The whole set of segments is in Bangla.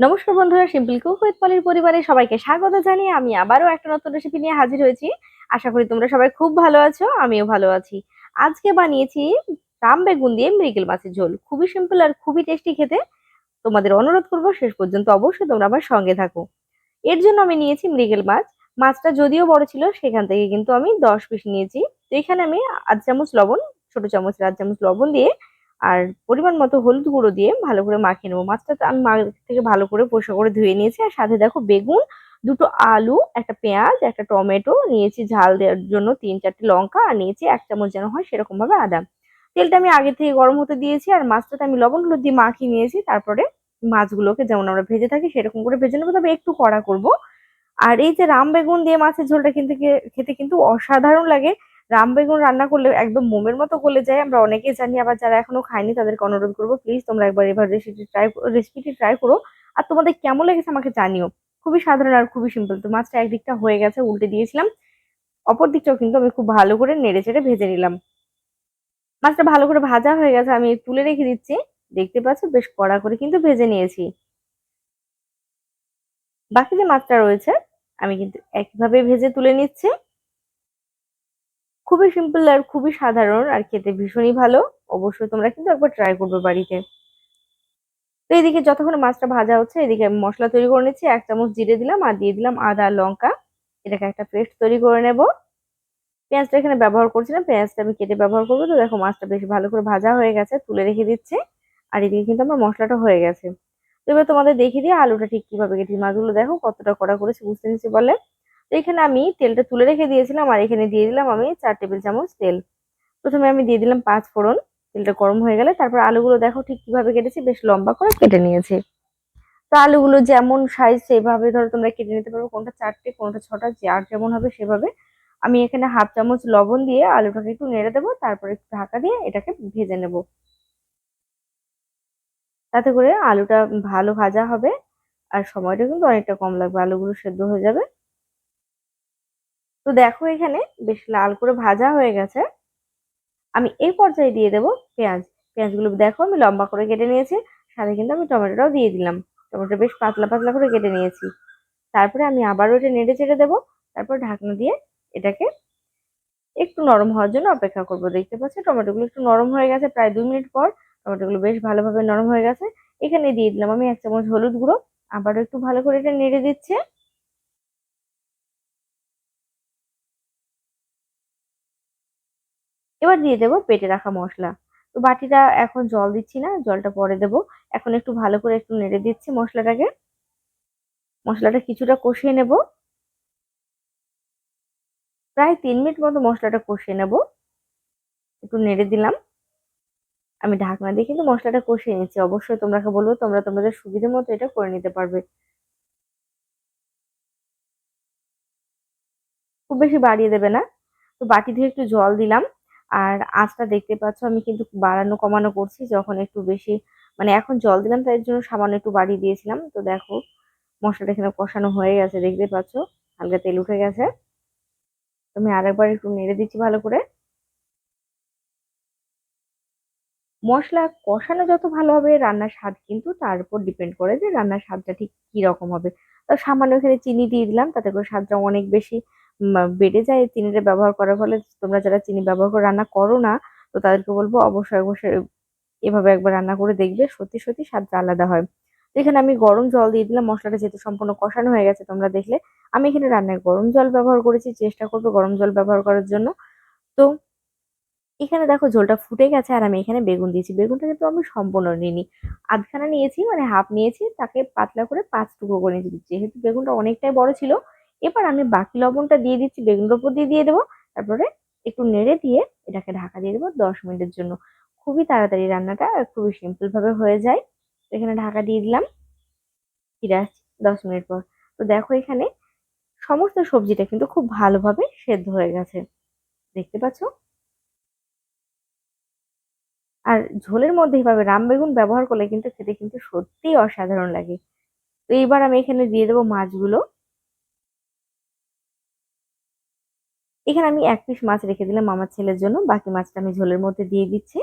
নমস্কার বন্ধুরা, সিম্পল কুক উইথ পলির পরিবারে সবাইকে স্বাগত জানিয়ে আমি আবারও একটা নতুন রেসিপি নিয়ে হাজির হয়েছি। আশা করি তোমরা সবাই খুব ভালো আছো, আমিও ভালো আছি। আজকে বানিয়েছি রাম বেগুন দিয়ে মৃগেল মাছের ঝোল। খুবই সিম্পল আর খুবই টেস্টি খেতে। তোমাদের অনুরোধ করবো শেষ পর্যন্ত অবশ্যই তোমরা আমার সঙ্গে থাকো। এর জন্য আমি নিয়েছি মৃগেল মাছ। মাছটা যদিও বড় ছিল সেখান থেকে কিন্তু আমি 10 পিস নিয়েছি। তো এখানে আমি আধ চামচ লবণ, ছোট চামচের আধ চামচ লবণ দিয়ে আর পরিমাণ মতো হলুদ গুঁড়ো দিয়ে ভালো করে মাখিয়ে নেবো। মাছটা তো আমি আগে থেকে ভালো করে পরিষ্কার করে ধুয়ে নিয়েছি। আর সাথে দেখো বেগুন, দুটো আলু, একটা পেঁয়াজ, একটা টমেটো নিয়েছি, ঝাল দেওয়ার জন্য 3-4টে লঙ্কা, আর নিয়েছি 1 চামচ যেন হয় সেরকম ভাবে আদা। তেলটা আমি আগে থেকে গরম হতে দিয়েছি আর মাছটাতে আমি লবণ হলুদ দিয়ে মাখিয়ে নিয়েছি। তারপরে মাছগুলোকে যেমন আমরা ভেজে থাকি সেরকম করে ভেজে নেবো, তবে একটু কড়া করব। আর এই যে রাম বেগুন দিয়ে মাছের ঝোলটা কিন্তু খেতে কিন্তু অসাধারণ লাগে। রাম বেগুন রান্না করলে একদম মোমের মতো গলে যায়, আমরা অনেকেই জানি। আবার যারা এখনো খায়নি তাদেরকে অনুরোধ করবো, প্লিজ তোমরা একবার এবার রেসিপিটি ট্রাই করো। আর তোমাদের কেমন লেগেছে আমাকে জানিও। খুবই সাধারণ আর খুবই সিম্পল। তো মাছটা একদিকটা হয়ে গেছে, উল্টে দিয়েছিলাম। অপর দিকটাও কিন্তু আমি খুব ভালো করে নেড়ে চেড়ে ভেজে নিলাম। মাছটা ভালো করে ভাজা হয়ে গেছে, আমি তুলে রেখে দিচ্ছি। দেখতে পাচ্ছ বেশ কড়া করে কিন্তু ভেজে নিয়েছি। বাকি যে মাছটা রয়েছে আমি কিন্তু একইভাবে ভেজে তুলে নিচ্ছি। খুবই সিম্পল আর খুবই সাধারণ আর খেতে ভীষণই ভালো। অবশ্যই তোমরা কিন্তু একবার ট্রাই করবে বাড়িতে। তো এদিকে যতক্ষণ মাছটা ভাজা হচ্ছে এদিকে আমি মশলা তৈরি করে নিচ্ছি। 1 চামচ জিরে দিলাম আর দিয়ে দিলাম আদা লঙ্কা। এটাকে একটা পেস্ট তৈরি করে নেব। পেঁয়াজটা এখানে ব্যবহার করছি না, পেঁয়াজটা আমি কেটে ব্যবহার করবো। তো দেখো মাছটা বেশ ভালো করে ভাজা হয়ে গেছে, তুলে রেখে দিচ্ছে। আর এদিকে কিন্তু আমার মশলাটা হয়ে গেছে। তো এবার তোমাদের দেখিয়ে দিয়ে আলুটা ঠিক কিভাবে কেটে, মাছগুলো দেখো কতটা কড়া করেছে, বুঝতে নিচ্ছি বলে। তো এখানে আমি তেলটা তুলে রেখে দিয়েছিলাম আর এখানে দিয়ে দিলাম আমি 4 টেবিল চামচ তেল। প্রথমে আমি দিয়ে দিলাম 5 ফোড়ন। তেলটা গরম হয়ে গেলে তারপর আলুগুলো দেখো ঠিক কিভাবে কেটেছি, বেশ লম্বা করে কেটে নিয়েছি। তো আলুগুলো যেমন সাইজ সেভাবে ধরো তোমরা কেটে নিতে পারবে, কোনটা 4টে কোনটা 6টা, যার যেমন হবে সেভাবে। আমি এখানে হাফ চামচ লবণ দিয়ে আলুটাকে একটু নেড়ে দেবো, তারপরে একটু ঢাকা দিয়ে এটাকে ভেজে নেব। তাতে করে আলুটা ভালো ভাজা হবে আর সময়টা কিন্তু অনেকটা কম লাগবে, আলুগুলো সেদ্ধ হয়ে যাবে। তো দেখো এখানে বেশ লাল করে ভাজা হয়ে গেছে। আমি এই পর্যায়ে দিয়ে দেবো পেঁয়াজ। পেঁয়াজগুলো দেখো আমি লম্বা করে কেটে নিয়েছি। সাথে কিন্তু আমি টমেটোটাও দিয়ে দিলাম। টমেটো বেশ পাতলা পাতলা করে কেটে নিয়েছি। তারপরে আমি আবারও এটা নেড়ে চেড়ে দেবো। তারপর ঢাকনা দিয়ে এটাকে একটু নরম হওয়ার জন্য অপেক্ষা করবো। দেখতে পাচ্ছি টমেটোগুলো একটু নরম হয়ে গেছে, প্রায় 2 মিনিট পর টমেটোগুলো বেশ ভালোভাবে নরম হয়ে গেছে। এখানে দিয়ে দিলাম আমি 1 চামচ হলুদ গুঁড়ো। আবারও একটু ভালো করে এটা নেড়ে দিচ্ছে। এবার দিয়ে দেবো বেটে রাখা মশলা। তো বাটিটা এখন জল দিচ্ছি না, জলটা পরে দেবো। এখন একটু ভালো করে একটু নেড়ে দিচ্ছি মশলাটাকে। মশলাটা কিছুটা কষিয়ে নেব, প্রায় 3 মিনিট মতো মশলাটা কষিয়ে নেব। একটু নেড়ে দিলাম। আমি ঢাকনা দিয়ে কিন্তু মশলাটা কষিয়ে নিচ্ছি। অবশ্যই তোমরা বলবো তোমরা তোমাদের সুবিধা মতো এটা করে নিতে পারবে। খুব বেশি বাড়িয়ে দেবে না। তো বাটি ধুয়ে একটু জল দিলাম। আর আঁচটা দেখতে পাচ্ছ আমি কিন্তু বাড়ানো কমানো করছি যখন একটু বেশি, মানে এখন জল দিলাম তাই জন্য সামান্য একটু বাড়িয়ে দিয়েছিলাম। তো দেখো মশলাটা এখানে কষানো হয়ে গেছে, দেখতে পাচ্ছ হালকা তেল উঠে গেছে। তুমি আরেকবার একটু নেড়ে দিচ্ছি ভালো করে। মশলা কষানো যত ভালো হবে রান্নার স্বাদ কিন্তু তার উপর ডিপেন্ড করে যে রান্নার স্বাদটা ঠিক কি রকম হবে। তো সামান্য এখানে চিনি দিয়ে দিলাম, তাতে করে স্বাদটা অনেক বেশি বেড়ে যায় চিনিটা ব্যবহার করার ফলে। তোমরা যারা চিনি ব্যবহার করে রান্না করো না, তো তাদেরকে বলবো অবশ্যই অবশ্যই এভাবে একবার রান্না করে দেখবে, সত্যি সত্যি স্বাদটা আলাদা হয়। তো এখানে আমি গরম জল দিয়ে দিলাম, মশলাটা যেহেতু সম্পূর্ণ কষানো হয়ে গেছে তোমরা দেখলে। আমি এখানে রান্নায় গরম জল ব্যবহার করেছি, চেষ্টা করবো গরম জল ব্যবহার করার জন্য। তো এখানে দেখো ঝোলটা ফুটে গেছে আর আমি এখানে বেগুন দিয়েছি। বেগুনটা কিন্তু আমি সম্পূর্ণ নিইনি, আধখানা নিয়েছি, মানে হাফ নিয়েছি, তাকে পাতলা করে 5 টুকরো করে নিয়েছি। যেহেতু বেগুনটা অনেকটাই বড় ছিল, এবার আমি বাকি লবণটা দিয়ে দিচ্ছি, বেগুনের উপর দিয়ে দিয়ে দেবো। তারপরে একটু নেড়ে দিয়ে এটাকে ঢাকা দিয়ে দেবো 10 মিনিটের জন্য। খুবই তাড়াতাড়ি রান্নাটা আর খুবই সিম্পল ভাবে হয়ে যায়। তো এখানে ঢাকা দিয়ে দিলাম, ফিরে আসছি 10 মিনিট পর। তো দেখো এখানে সমস্ত সবজিটা কিন্তু খুব ভালোভাবে সেদ্ধ হয়ে গেছে, দেখতে পাচ্ছ। আর ঝোলের মধ্যে এভাবে রাম বেগুন ব্যবহার করলে কিন্তু খেতে কিন্তু সত্যিই অসাধারণ লাগে। তো এইবার আমি এখানে দিয়ে দেবো মাছগুলো। এখানে আমি 1 পিস মাছ রেখে দিলাম আমার ছেলের জন্য, বাকি মাছটা আমি ঝোলের মধ্যে দিয়ে দিচ্ছি।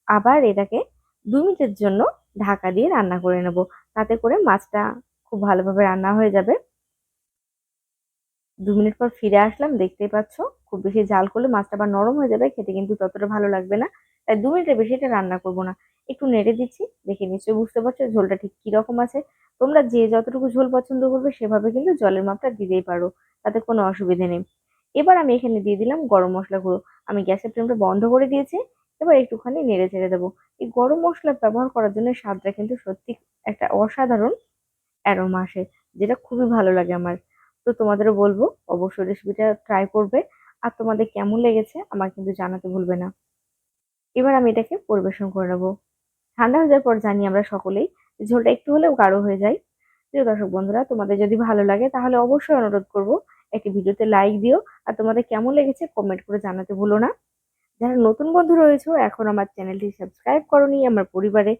আবার এটাকে 2 মিনিটের জন্য ঢাকা দিয়ে রান্না করে নেব। তাতে করে মাছটা খুব ভালোভাবে রান্না হয়ে যাবে। ২ মিনিট পর ফিরে আসলাম, দেখতেই পাচ্ছ খুব বেশি ঝাল করলে মাছটা আবার নরম হয়ে যাবে, খেতে কিন্তু ততটা ভালো লাগবে না। তাই ২ মিনিটের বেশি এটা রান্না করব না। একটু নেড়ে দিচ্ছি, দেখে নিশ্চয়ই বুঝতে পারছো ঝোলটা ঠিক কিরকম আছে। তোমরা যে যতটুকু ঝোল পছন্দ করবে সেভাবে কিন্তু জলের মাপটা দিতেই পারো, তাতে কোনো অসুবিধে নেই। এবার আমি এখানে দিয়ে দিলাম গরম মসলা গুঁড়ো। আমি গ্যাসের ফ্লেমটা বন্ধ করে দিয়েছি। এবার একটুখানি নেড়ে চেড়ে দেবো। এই গরম মসলা ব্যবহার করার জন্য স্বাদটা কিন্তু সত্যি একটা অসাধারণ অ্যারোমা আসে, যেটা খুবই ভালো লাগে আমার। তো তোমাদেরও বলবো অবশ্যই রেসিপিটা ট্রাই করবে। আর তোমাদের কেমন লেগেছে আমার কিন্তু জানাতে ভুলবে না। এবার আমি এটাকে পরিবেশন করে নেবো। ঠান্ডা হয়ে যাওয়ার পর জানি আমরা সকলেই যে ঝোলটা একটু হলেও গাঢ় হয়ে যায়। প্রিয় দর্শক বন্ধুরা, তোমাদের যদি ভালো লাগে তাহলে অবশ্যই অনুরোধ করবো একটি ভিডিওতে লাইক দিও। আর তোমাদের কেমন লেগেছে কমেন্ট করে জানাতে ভুলো না। যারা নতুন বন্ধু রয়েছো এখন আমার চ্যানেলটি সাবস্ক্রাইব করোনি, আমার পরিবারে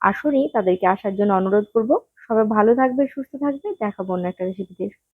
আসোনি, তাদেরকে আসার জন্য অনুরোধ করব। সবাই ভালো থাকবে, সুস্থ থাকবে। দেখা হবো অন্য একটা রেসিপিতে।